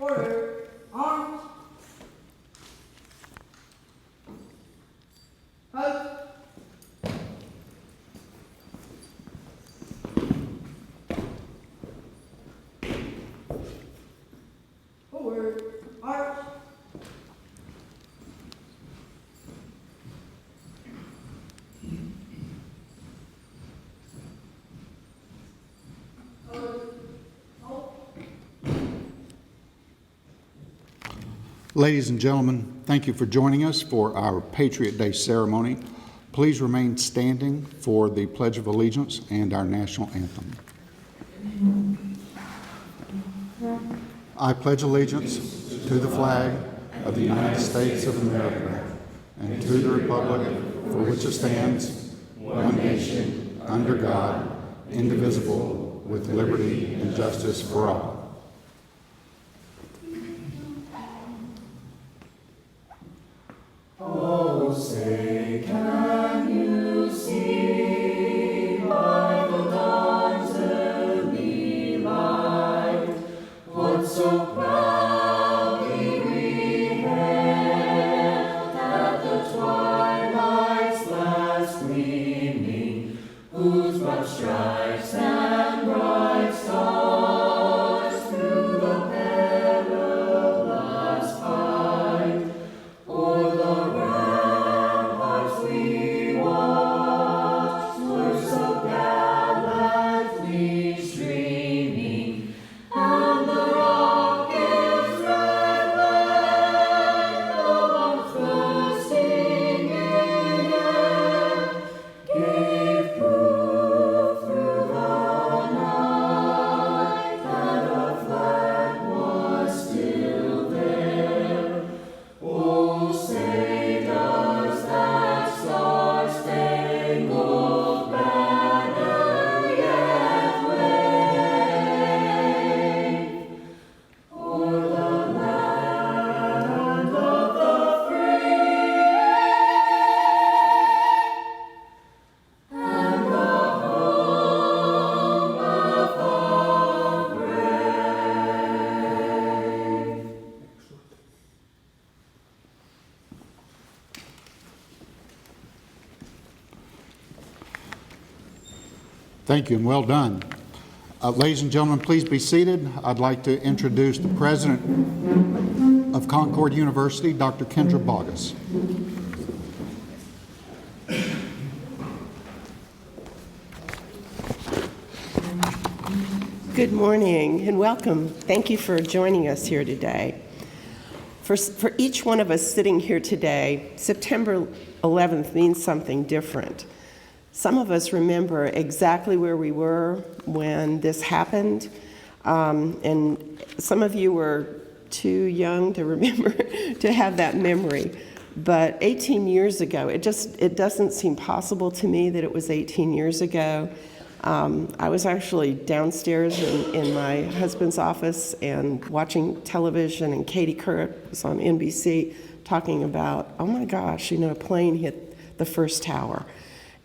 Order. Arms. Post. Forward. Arch. Ladies and gentlemen, thank you for joining us for our Patriot Day Ceremony. Please remain standing for the Pledge of Allegiance and our national anthem. I pledge allegiance to the flag of the United States of America and to the republic for which it stands, one nation, under God, indivisible, with liberty and justice for all. Oh, say, can you see by the dawn's early light what so proudly we hailed at the twilight's last gleaming, whose broad stripes and bright stars through the perilous fight o'er the ramparts we watched were so gallantly streaming, and the rocket's red lamp above bursting in air gave proof through the night that our flag was still there. Oh, say does that star-spangled banner yet wave o'er the land of the free and the home of the brave? Thank you and well done. Ladies and gentlemen, please be seated. I'd like to introduce the president of Concord University, Dr. Kendra Bogus. Good morning and welcome. Thank you for joining us here today. For each one of us sitting here today, September 11th means something different. Some of us remember exactly where we were when this happened, and some of you were too young to remember to have that memory. But 18 years ago, it doesn't seem possible to me that it was 18 years ago. I was actually downstairs in my husband's office and watching television, and Katie Couric was on NBC talking about, oh my gosh, a plane hit the first tower.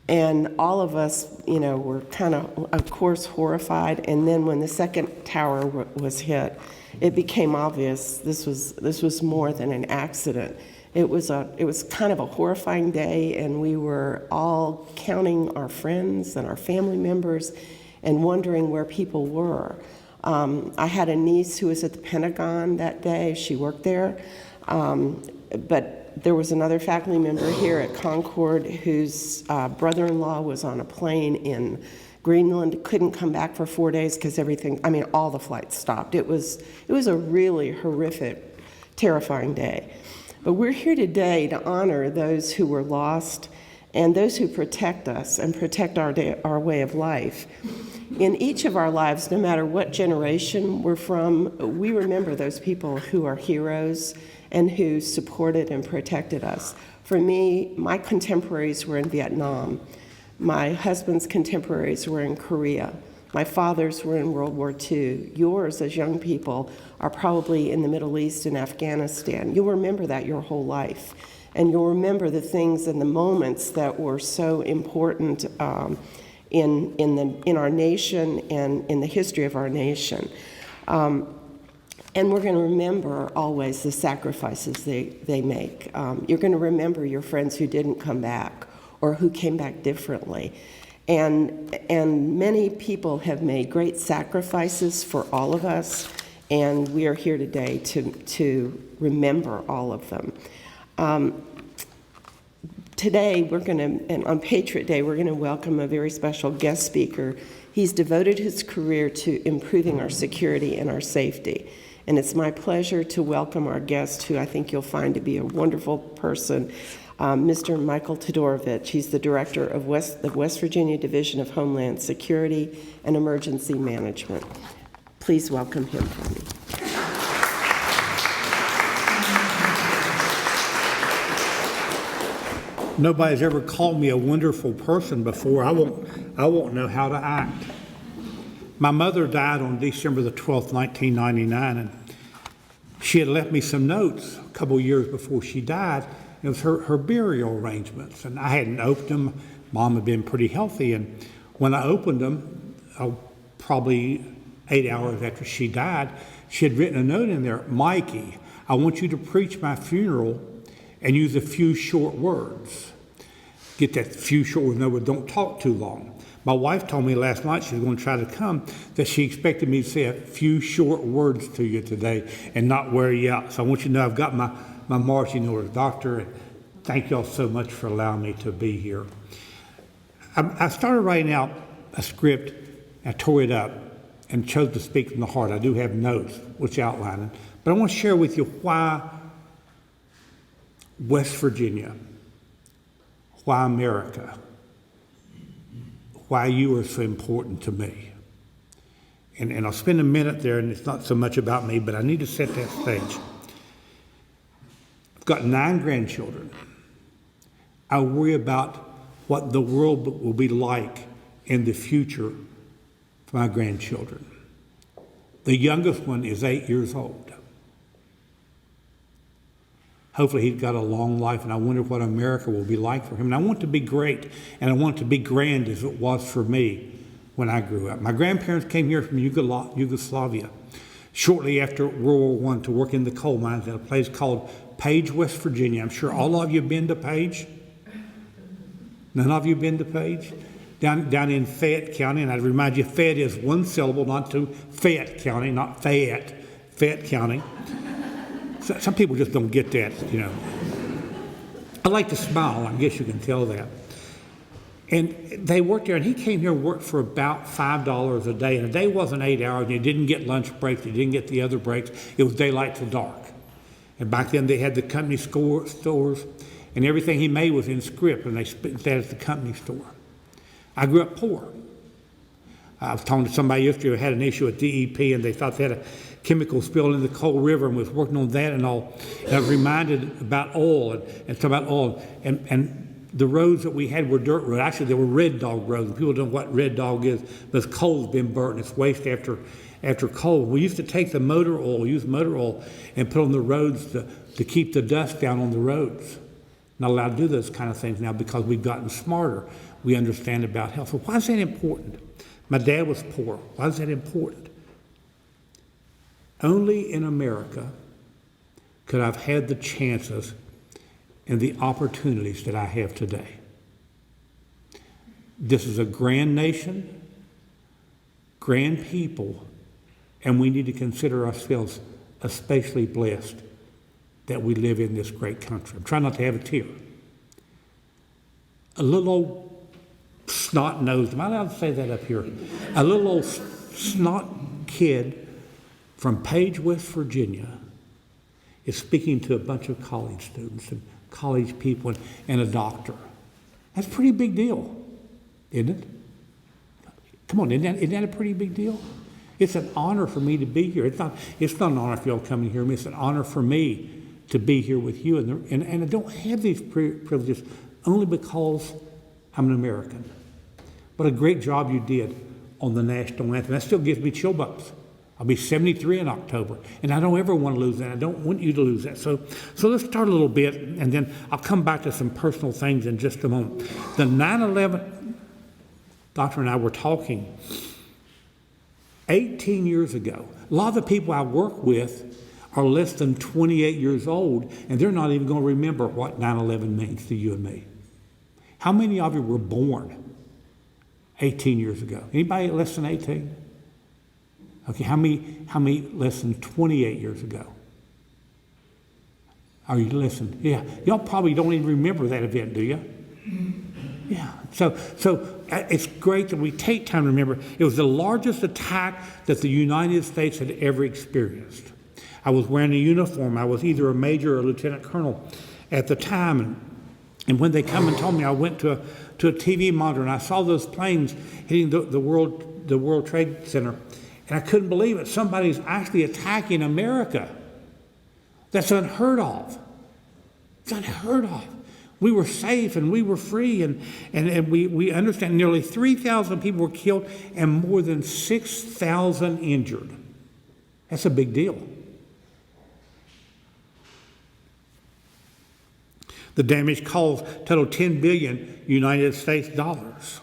And all of us, were kind of course, horrified. And then when the second tower was hit, it became obvious this was more than an accident. It was kind of a horrifying day, and we were all counting our friends and our family members and wondering where people were. I had a niece who was at the Pentagon that day. She worked there. But there was another faculty member here at Concord whose brother-in-law was on a plane in Greenland, couldn't come back for 4 days because all the flights stopped. It was a really horrific, terrifying day. But we're here today to honor those who were lost and those who protect us and protect our way of life. In each of our lives, no matter what generation we're from, we remember those people who are heroes and who supported and protected us. For me, my contemporaries were in Vietnam. My husband's contemporaries were in Korea. My father's were in World War II. Yours, as young people, are probably in the Middle East and Afghanistan. You'll remember that your whole life. And you'll remember the things and the moments that were so important in our nation and in the history of our nation. And we're going to remember always the sacrifices they make. You're going to remember your friends who didn't come back or who came back differently. And many people have made great sacrifices for all of us, and we are here today to remember all of them. Today, and on Patriot Day, we're going to welcome a very special guest speaker. He's devoted his career to improving our security and our safety. And it's my pleasure to welcome our guest, who I think you'll find to be a wonderful person, Mr. Michael Todorovich. He's the director of the West Virginia Division of Homeland Security and Emergency Management. Please welcome him for me. Nobody's ever called me a wonderful person before. I won't know how to act. My mother died on December the 12th, 1999, and she had left me some notes a couple years before she died. It was her burial arrangements, and I hadn't opened them. Mom had been pretty healthy, and when I opened them, probably 8 hours after she died, she had written a note in there, "Mikey, I want you to preach my funeral and use a few short words." Get that few short words, no, but don't talk too long. My wife told me last night she was going to try to come, that she expected me to say a few short words to you today and not wear you out. So I want you to know I've got my marching orders. Doctor, and thank y'all so much for allowing me to be here. I started writing out a script, I tore it up and chose to speak from the heart. I do have notes which outline it, but I want to share with you why West Virginia, why America, why you are so important to me. And I'll spend a minute there, and it's not so much about me, but I need to set that stage. I've got 9 grandchildren. I worry about what the world will be like in the future for my grandchildren. The youngest one is 8 years old. Hopefully he's got a long life, and I wonder what America will be like for him. And I want it to be great, and I want it to be grand as it was for me when I grew up. My grandparents came here from Yugoslavia shortly after World War I to work in the coal mines at a place called Page, West Virginia. I'm sure all of you have been to Page. None of you have been to Page? Down in Fayette County, and I'd remind you, Fayette is one syllable, not two. Fayette County, not Fayette. Fayette County. Some people just don't get that, you know. I like to smile, I guess you can tell that. And they worked there, and he came here and worked for about $5 a day. And a day wasn't 8 hours, and you didn't get lunch breaks, you didn't get the other breaks. It was daylight till dark. And back then they had the company stores, and everything he made was in script, and they spent that at the company store. I grew up poor. I was talking to somebody yesterday who had an issue at DEP, and they thought they had a chemical spill in the Coal River, and was working on that and all. And I was reminded about oil and talking about oil. And the roads that we had were dirt roads. Actually, they were red dog roads. People don't know what red dog is, but coal's been burnt, and it's waste after coal. We used to take the use motor oil, and put on the roads to keep the dust down on the roads. Not allowed to do those kind of things now because we've gotten smarter. We understand about health. So why is that important? My dad was poor. Why is that important? Only in America could I have had the chances and the opportunities that I have today. This is a grand nation, grand people, and we need to consider ourselves especially blessed that we live in this great country. I'm trying not to have a tear. A little old snot-nosed, am I allowed to say that up here? A little old snot kid from Page, West Virginia, is speaking to a bunch of college students and college people and a doctor. That's a pretty big deal, isn't it? Come on, isn't that a pretty big deal? It's an honor for me to be here. It's not an honor for y'all coming here. It's an honor for me to be here with you. And I don't have these privileges only because I'm an American. What a great job you did on the national anthem. That still gives me chill bumps. I'll be 73 in October, and I don't ever want to lose that. I don't want you to lose that. So let's start a little bit, and then I'll come back to some personal things in just a moment. The 9/11, Doctor and I were talking, 18 years ago. A lot of the people I work with are less than 28 years old, and they're not even going to remember what 9/11 means to you and me. How many of you were born 18 years ago? Anybody less than 18? Okay, how many less than 28 years ago? Are you listening? Yeah, y'all probably don't even remember that event, do you? Yeah, so it's great that we take time to remember. It was the largest attack that the United States had ever experienced. I was wearing a uniform. I was either a major or a lieutenant colonel at the time. And when they come and told me, I went to a TV monitor and I saw those planes hitting the World Trade Center. And I couldn't believe it. Somebody's actually attacking America. That's unheard of. It's unheard of. We were safe and we were free, and we understand nearly 3,000 people were killed and more than 6,000 injured. That's a big deal. The damage caused totaled $10 billion United States dollars.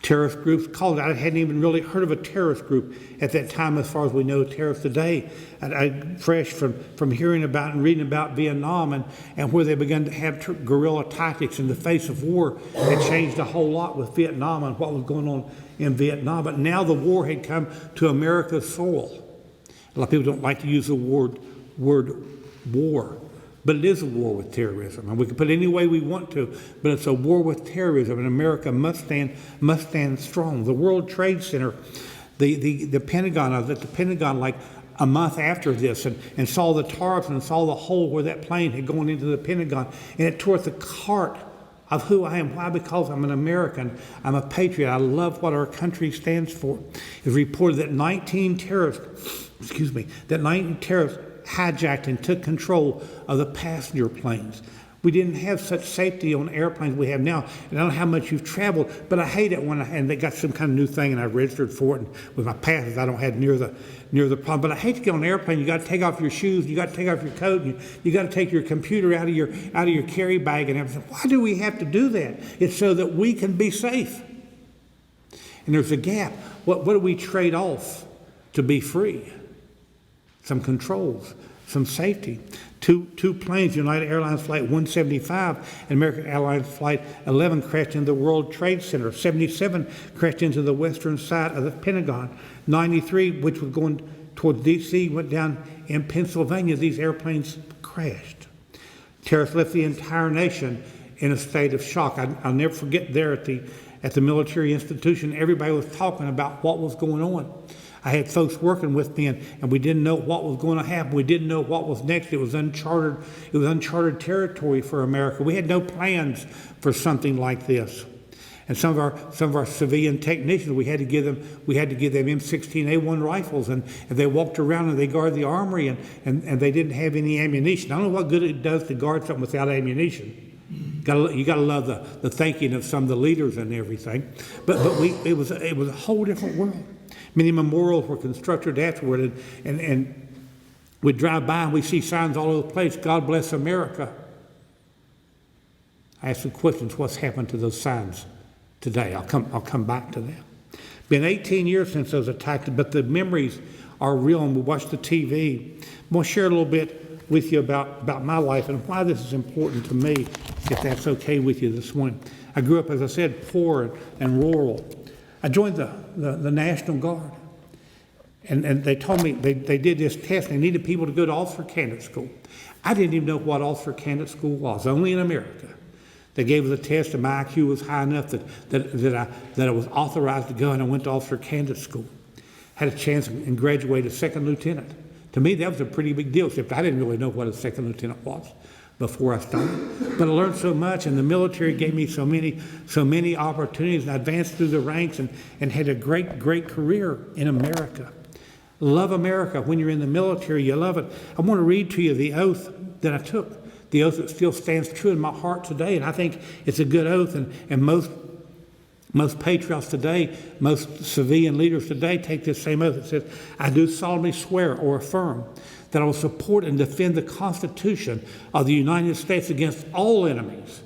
Terrorist groups called it. I hadn't even really heard of a terrorist group at that time, as far as we know terrorists today. I fresh from hearing about and reading about Vietnam and where they began to have guerrilla tactics in the face of war. It changed a whole lot with Vietnam and what was going on in Vietnam. But now the war had come to America's soil. A lot of people don't like to use the word war. But it is a war with terrorism, and we can put it any way we want to, but it's a war with terrorism, and America must stand strong. The World Trade Center, the Pentagon, I was at the Pentagon like a month after this and saw the tarps and saw the hole where that plane had gone into the Pentagon, and it tore at the heart of who I am. Why? Because I'm an American. I'm a patriot. I love what our country stands for. It was reported that 19 terrorists hijacked and took control of the passenger planes. We didn't have such safety on airplanes we have now. And I don't know how much you've traveled, but I hate it and they got some kind of new thing and I registered for it. And with my passes, I don't have near the problem. But I hate to get on an airplane. You got to take off your shoes. You got to take off your coat. You got to take your computer out of your carry bag and everything. Why do we have to do that? It's so that we can be safe. And there's a gap. What do we trade off to be free? Some controls, some safety. Two planes, United Airlines Flight 175 and American Airlines Flight 11 crashed into the World Trade Center. 77 crashed into the western side of the Pentagon. 93, which was going towards D.C., went down in Pennsylvania. These airplanes crashed. Terrorists left the entire nation in a state of shock. I'll never forget there at the military institution, everybody was talking about what was going on. I had folks working with me, and we didn't know what was going to happen. We didn't know what was next. It was uncharted territory for America. We had no plans for something like this. And some of our civilian technicians, we had to give them M16A1 rifles, and they walked around and they guarded the armory, and they didn't have any ammunition. I don't know what good it does to guard something without ammunition. You got to love the thinking of some of the leaders and everything. But it was a whole different world. Many memorials were constructed afterward, and we'd drive by and we see signs all over the place, God bless America. I ask the questions, what's happened to those signs today? I'll come back to that. Been 18 years since those attacks, but the memories are real, and we watch the TV. I'm going to share a little bit with you about my life and why this is important to me, if that's okay with you this morning. I grew up, as I said, poor and rural. I joined the National Guard, and they told me they did this test. They needed people to go to officer candidate school. I didn't even know what officer candidate school was, only in America. They gave us a test, and my IQ was high enough that I was authorized to go, and I went to officer candidate school. Had a chance and graduated second lieutenant. To me, that was a pretty big deal, except I didn't really know what a second lieutenant was before I started. But I learned so much, and the military gave me so many opportunities, and I advanced through the ranks and had a great career in America. Love America. When you're in the military, you love it. I want to read to you the oath that I took, the oath that still stands true in my heart today, and I think it's a good oath, and most patriots today, most civilian leaders today take this same oath. It says, I do solemnly swear or affirm that I will support and defend the Constitution of the United States against all enemies,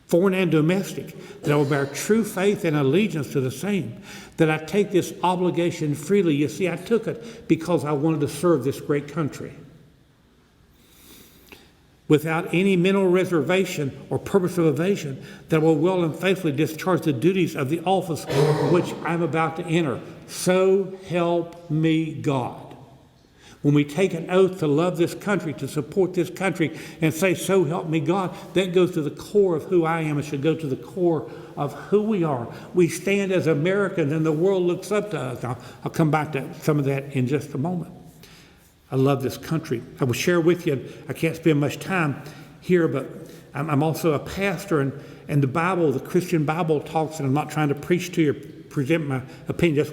foreign and domestic, that I will bear true faith and allegiance to the same, that I take this obligation freely. You see, I took it because I wanted to serve this great country, without any mental reservation or purpose of evasion, that I will well and faithfully discharge the duties of the office which I'm about to enter. So help me God. When we take an oath to love this country, to support this country, and say, so help me God, that goes to the core of who I am. It should go to the core of who we are. We stand as Americans, and the world looks up to us. I'll come back to some of that in just a moment. I love this country. I will share with you, I can't spend much time here, but I'm also a pastor, and the Bible, the Christian Bible talks, and I'm not trying to preach to you, present my opinion,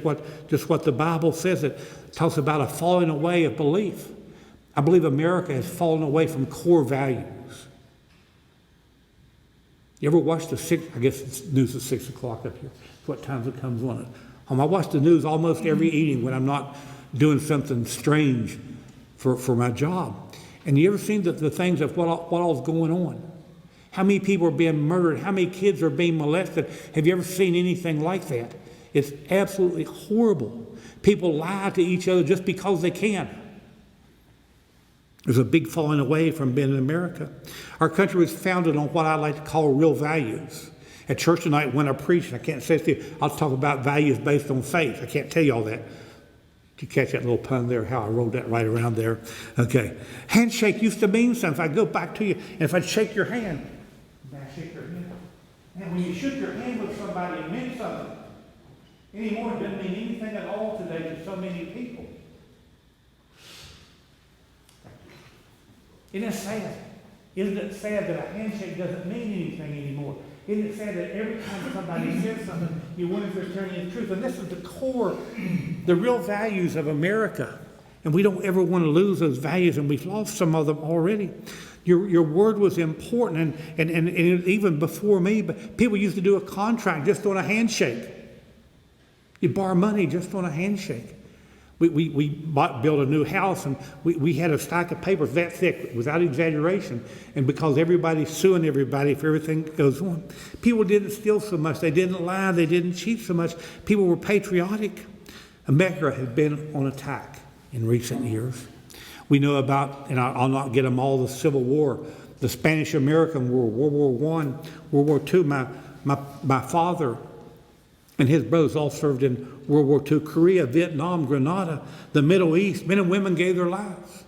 just what the Bible says. It talks about a falling away of belief. I believe America has fallen away from core values. You ever watch I guess it's news at 6 o'clock up here. It's what times it comes on. I watch the news almost every evening when I'm not doing something strange for my job. And you ever seen the things of what all's going on? How many people are being murdered? How many kids are being molested? Have you ever seen anything like that? It's absolutely horrible. People lie to each other just because they can. There's a big falling away from being in America. Our country was founded on what I like to call real values. At church tonight, when I preach, I can't say to you, I'll talk about values based on faith. I can't tell you all that. Did you catch that little pun there, how I rolled that right around there? Okay. Handshake used to mean something. If I go back to you, and if I shake your hand, I shake your hand. And when you shook your hand with somebody, it meant something. Anymore, it doesn't mean anything at all today to so many people. Isn't it sad? Isn't it sad that a handshake doesn't mean anything anymore? Isn't it sad that every time somebody says something, you wonder if they're telling you the truth? And this is the core, the real values of America. And we don't ever want to lose those values, and we've lost some of them already. Your word was important, and even before me, but people used to do a contract just on a handshake. You borrow money just on a handshake. We built a new house, and we had a stack of papers that thick, without exaggeration. And because everybody's suing everybody for everything that goes on, people didn't steal so much. They didn't lie. They didn't cheat so much. People were patriotic. America has been on attack in recent years. We know about, and I'll not get them all, the Civil War, the Spanish-American War, World War I, World War II. My father and his brothers all served in World War II, Korea, Vietnam, Grenada, the Middle East. Men and women gave their lives.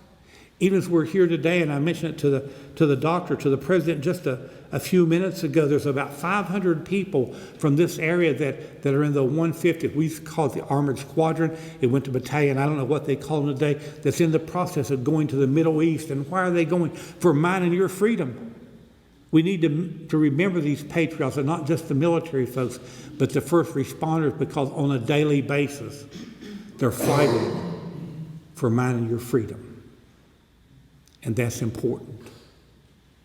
Even as we're here today, and I mentioned it to the doctor, to the president just a few minutes ago, there's about 500 people from this area that are in the 150th. We call it the Armored Squadron. It went to battalion. I don't know what they call them today. That's in the process of going to the Middle East. And why are they going? For mine and your freedom. We need to remember these patriots, and not just the military folks, but the first responders, because on a daily basis, they're fighting for mine and your freedom. And that's important.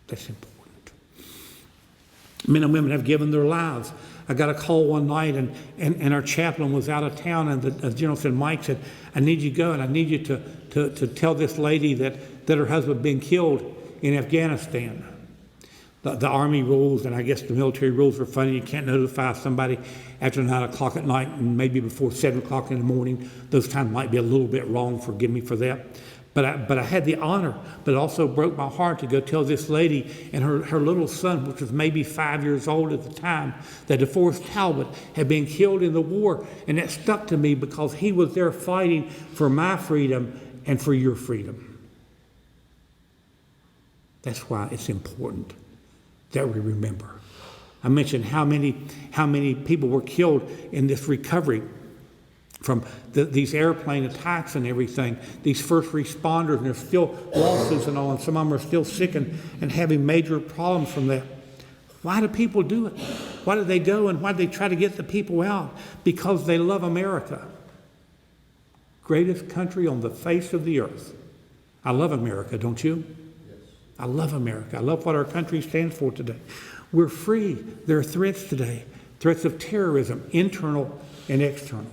That's important. Men and women have given their lives. I got a call one night, and our chaplain was out of town, and the general said, Mike said, I need you to go, and I need you to tell this lady that her husband had been killed in Afghanistan. The Army rules, and I guess the military rules are funny. You can't notify somebody after 9 o'clock at night and maybe before 7 o'clock in the morning. Those times might be a little bit wrong. Forgive me for that. But I had the honor, but it also broke my heart to go tell this lady and her little son, which was maybe 5 years old at the time, that DeForest Talbot had been killed in the war. And that stuck to me because he was there fighting for my freedom and for your freedom. That's why it's important that we remember. I mentioned how many people were killed in this recovery from these airplane attacks and everything. These first responders, and there's still lawsuits and all, and some of them are still sick and having major problems from that. Why do people do it? Why do they go, and why do they try to get the people out? Because they love America. Greatest country on the face of the earth. I love America, don't you? I love America. I love what our country stands for today. We're free. There are threats today. Threats of terrorism, internal and external.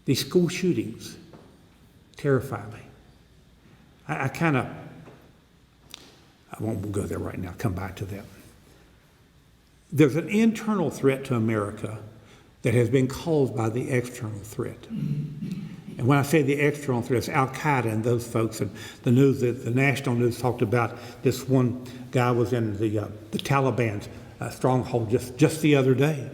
These school shootings terrify me. I kind of I won't go there right now, come back to that. There's an internal threat to America that has been caused by the external threat. And when I say the external threat, it's Al-Qaeda and those folks. And the news, the national news talked about this one guy was in the Taliban's stronghold just the other day.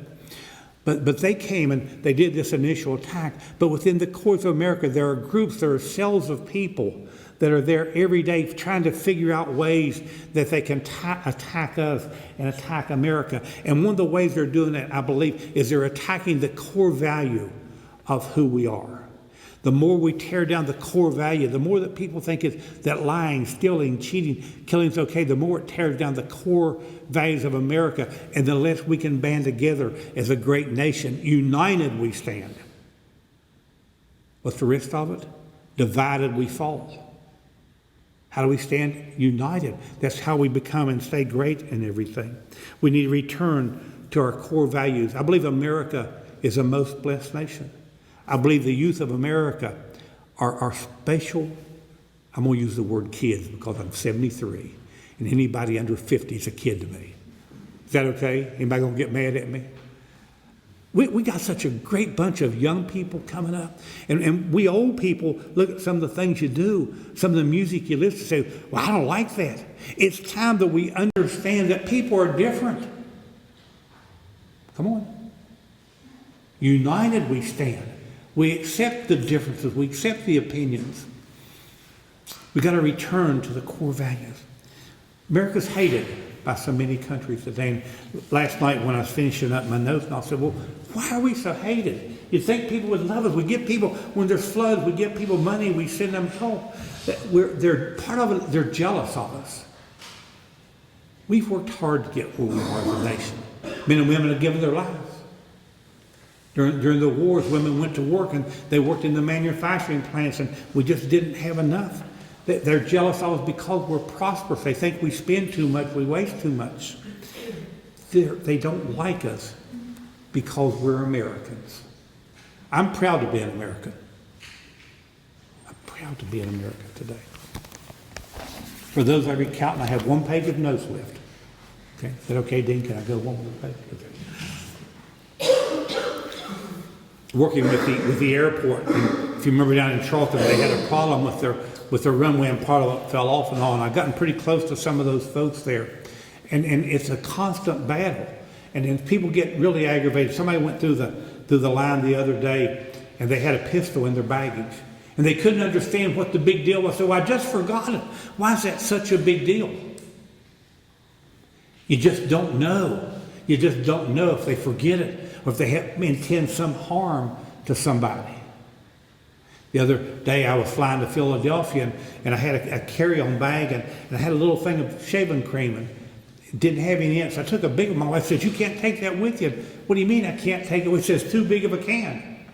But they came and they did this initial attack. But within the courts of America, there are groups, there are cells of people that are there every day trying to figure out ways that they can attack us and attack America. And one of the ways they're doing that, I believe, is they're attacking the core value of who we are. The more we tear down the core value, the more that people think that lying, stealing, cheating, killing is okay, the more it tears down the core values of America, and the less we can band together as a great nation. United we stand. What's the risk of it? Divided we fall. How do we stand? United. That's how we become and stay great in everything. We need to return to our core values. I believe America is the most blessed nation. I believe the youth of America are special. I'm going to use the word kids because I'm 73, and anybody under 50 is a kid to me. Is that okay? Anybody going to get mad at me? We got such a great bunch of young people coming up, and we old people look at some of the things you do, some of the music you listen to, say, well, I don't like that. It's time that we understand that people are different. Come on. United we stand. We accept the differences. We accept the opinions. We've got to return to the core values. America's hated by so many countries today. And last night when I was finishing up my notes, I said, well, why are we so hated? You'd think people would love us. We give people, when there's floods, we give people money, we send them help. They're part of it, they're jealous of us. We've worked hard to get where we are as a nation. Men and women have given their lives. During the wars, women went to work and they worked in the manufacturing plants, and we just didn't have enough. They're jealous of us because we're prosperous. They think we spend too much, we waste too much. They don't like us because we're Americans. I'm proud to be an American. I'm proud to be an American today. For those I recount, I have one page of notes left. Okay, is that okay, Dean? Can I go one more page? Okay. Working with the airport, and if you remember down in Charleston, they had a problem with their runway, and part of it fell off and all. And I've gotten pretty close to some of those folks there, and it's a constant battle. And then people get really aggravated. Somebody went through the line the other day, and they had a pistol in their baggage, and they couldn't understand what the big deal was. So I just forgot it. Why is that such a big deal? You just don't know. You just don't know if they forget it or if they intend some harm to somebody. The other day I was flying to Philadelphia, and I had a carry-on bag, and I had a little thing of shaving cream, and it didn't have any in it. So I took a big one. My wife said, you can't take that with you. What do you mean I can't take it? It says too big of a can.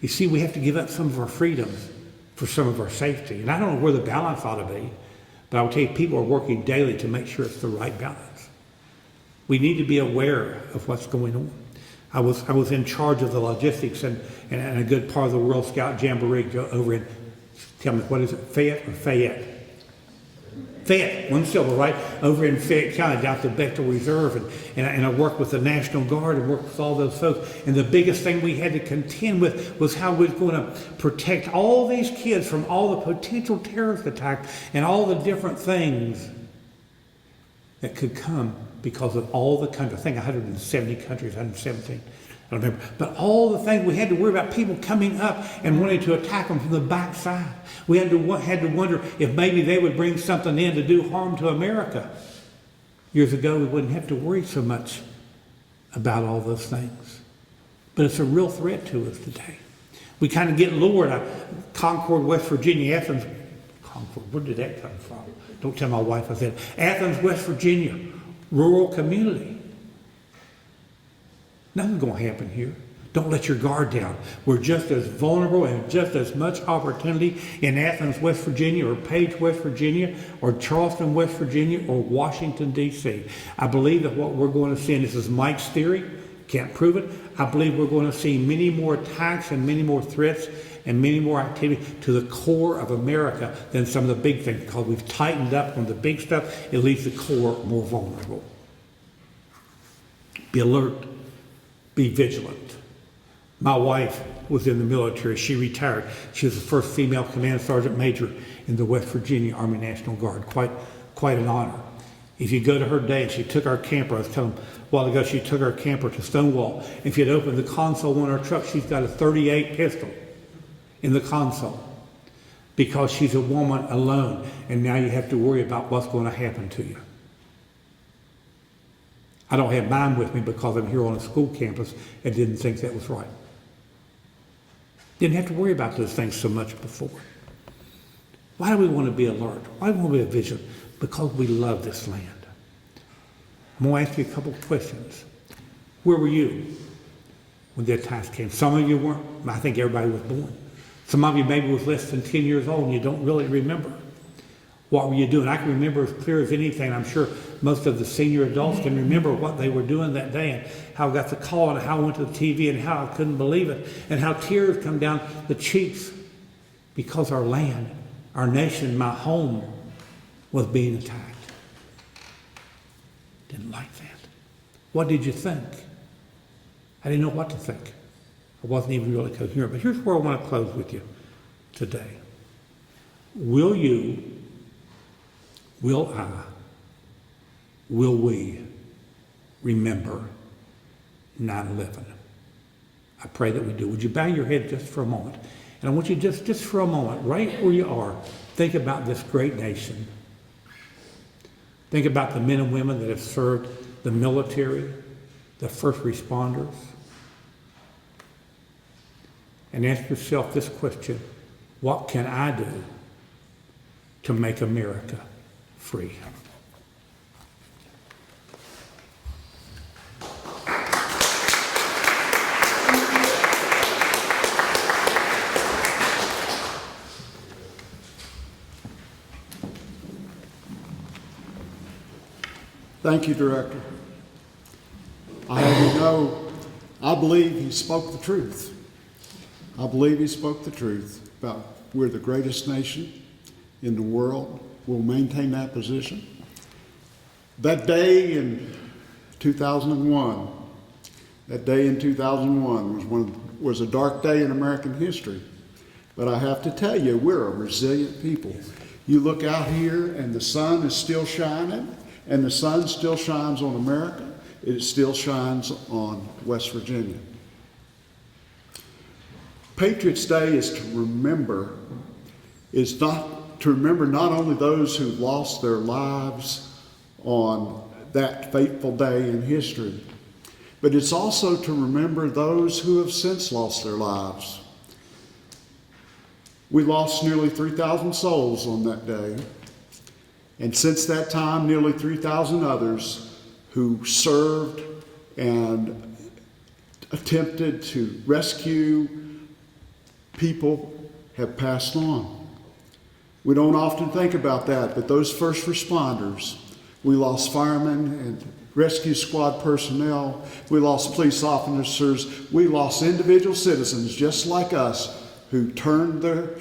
You see, we have to give up some of our freedoms for some of our safety. And I don't know where the balance ought to be, but I will tell you, people are working daily to make sure it's the right balance. We need to be aware of what's going on. I was in charge of the logistics and a good part of the World Scout Jamboree over in, tell me, what is it, Fayette or Fayette? Fayette, one syllable, right? Over in Fayette County, down at the Bechtel Reserve. And I worked with the National Guard and worked with all those folks. And the biggest thing we had to contend with was how we were going to protect all these kids from all the potential terrorist attacks and all the different things that could come because of all the countries. I think 170 countries, 117. I don't remember. But all the things, we had to worry about people coming up and wanting to attack them from the backside. We had to wonder if maybe they would bring something in to do harm to America. Years ago, we wouldn't have to worry so much about all those things. But it's a real threat to us today. We kind of get lured. Concord, West Virginia, Athens. Concord, where did that come from? Don't tell my wife I said. Athens, West Virginia, rural community. Nothing's going to happen here. Don't let your guard down. We're just as vulnerable and just as much opportunity in Athens, West Virginia, or Page, West Virginia, or Charleston, West Virginia, or Washington, D.C. I believe that what we're going to see, and this is Mike's theory, can't prove it, I believe we're going to see many more attacks and many more threats and many more activities to the core of America than some of the big things, because we've tightened up on the big stuff. It leaves the core more vulnerable. Be alert. Be vigilant. My wife was in the military. She retired. She was the first female command sergeant major in the West Virginia Army National Guard. Quite an honor. If you go to her day, and she took our camper, I was telling them a while ago, she took our camper to Stonewall. If you'd opened the console on her truck, she's got a .38 pistol in the console because she's a woman alone, and now you have to worry about what's going to happen to you. I don't have mine with me because I'm here on a school campus and didn't think that was right. Didn't have to worry about those things so much before. Why do we want to be alert? Why do we want to be vigilant? Because we love this land. I'm going to ask you a couple of questions. Where were you when the attacks came? Some of you weren't. I think everybody was born. Some of you maybe was less than 10 years old and you don't really remember. What were you doing? I can remember as clear as anything. I'm sure most of the senior adults can remember what they were doing that day and how I got the call and how I went to the TV and how I couldn't believe it and how tears come down the cheeks because our land, our nation, my home was being attacked. Didn't like that. What did you think? I didn't know what to think. I wasn't even really coherent. But here's where I want to close with you today. Will you, will I, will we remember 9/11? I pray that we do. Would you bow your head just for a moment? And I want you just for a moment, right where you are, think about this great nation. Think about the men and women that have served the military, the first responders. And ask yourself this question: what can I do to make America free? Thank you, Director. I have you know, I believe he spoke the truth. I believe he spoke the truth about we're the greatest nation in the world. We'll maintain that position. That day in 2001, was a dark day in American history. But I have to tell you, we're a resilient people. You look out here and the sun is still shining, and the sun still shines on America. It still shines on West Virginia. Patriots Day is to remember, not only those who lost their lives on that fateful day in history, but it's also to remember those who have since lost their lives. We lost nearly 3,000 souls on that day. And since that time, nearly 3,000 others who served and attempted to rescue people have passed on. We don't often think about that, but those first responders, we lost firemen and rescue squad personnel, we lost police officers, we lost individual citizens just like us who turned their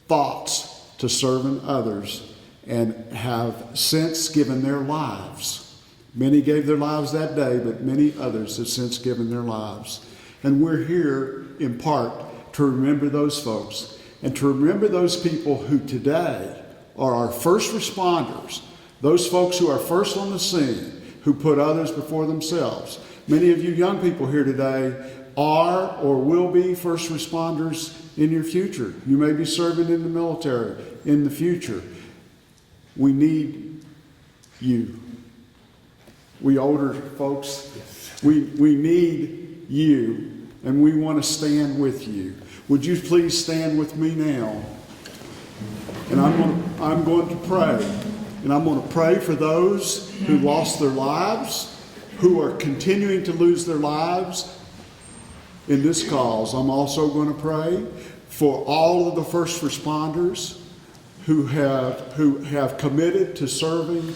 thoughts to serving others and have since given their lives. Many gave their lives that day, but many others have since given their lives. And we're here in part to remember those folks and to remember those people who today are our first responders, those folks who are first on the scene, who put others before themselves. Many of you young people here today are or will be first responders in your future. You may be serving in the military in the future. We need you. We older folks, we need you, and we want to stand with you. Would you please stand with me now? And I'm going to pray. And I'm going to pray for those who lost their lives, who are continuing to lose their lives in this cause. I'm also going to pray for all of the first responders who have committed to serving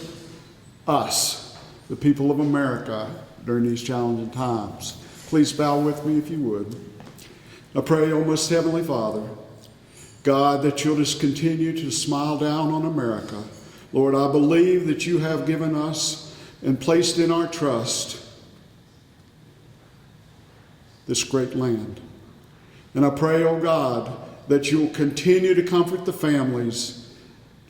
us, the people of America, during these challenging times. Please bow with me if you would. I pray, O most heavenly Father, God, that you'll just continue to smile down on America. Lord, I believe that you have given us and placed in our trust this great land. And I pray, oh God, that you'll continue to comfort the families,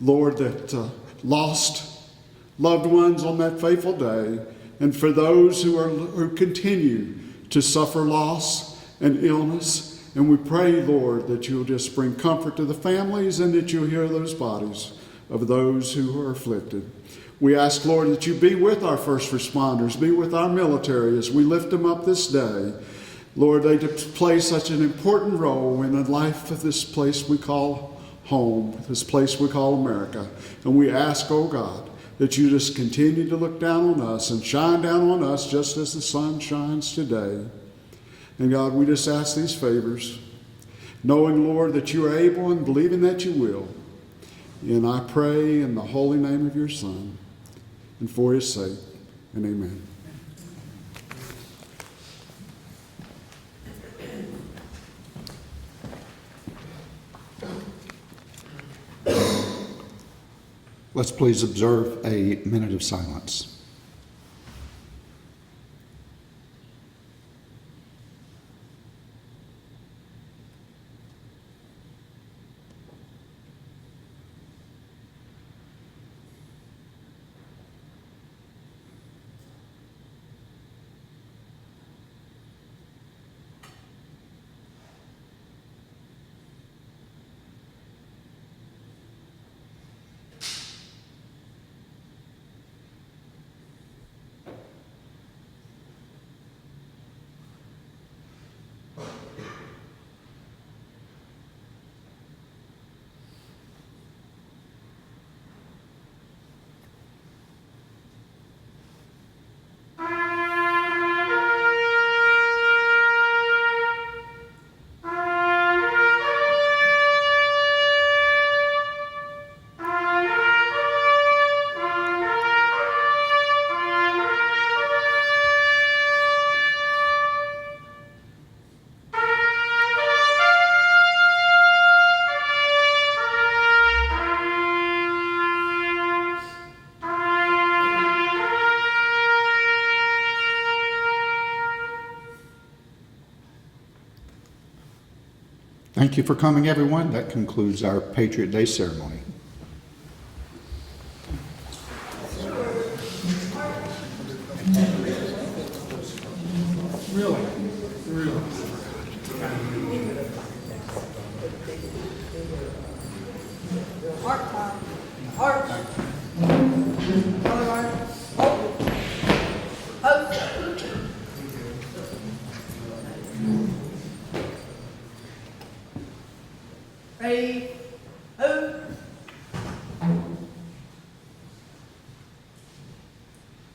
Lord, that lost loved ones on that fateful day, and for those who continue to suffer loss and illness. And we pray, Lord, that you'll just bring comfort to the families and that you'll heal those bodies of those who are afflicted. We ask, Lord, that you be with our first responders, be with our military as we lift them up this day. Lord, they play such an important role in the life of this place we call home, this place we call America. And we ask, oh God, that you just continue to look down on us and shine down on us just as the sun shines today. And God, we just ask these favors, knowing, Lord, that you are able and believing that you will. And I pray in the holy name of your Son and for his sake, and amen. Let's please observe a minute of silence. Thank you for coming, everyone. That concludes our Patriot Day ceremony. Art time. Art. Color art. Oh. Post. Ready. Move.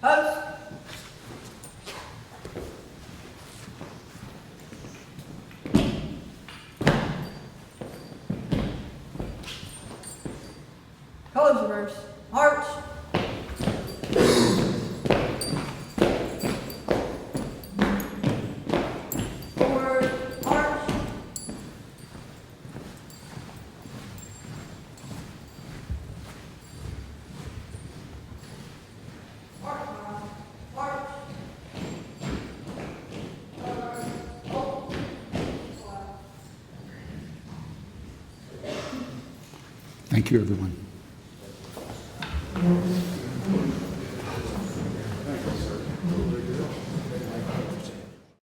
Post. Colors reverse. March. Forward. March. March. March. Thank you, everyone.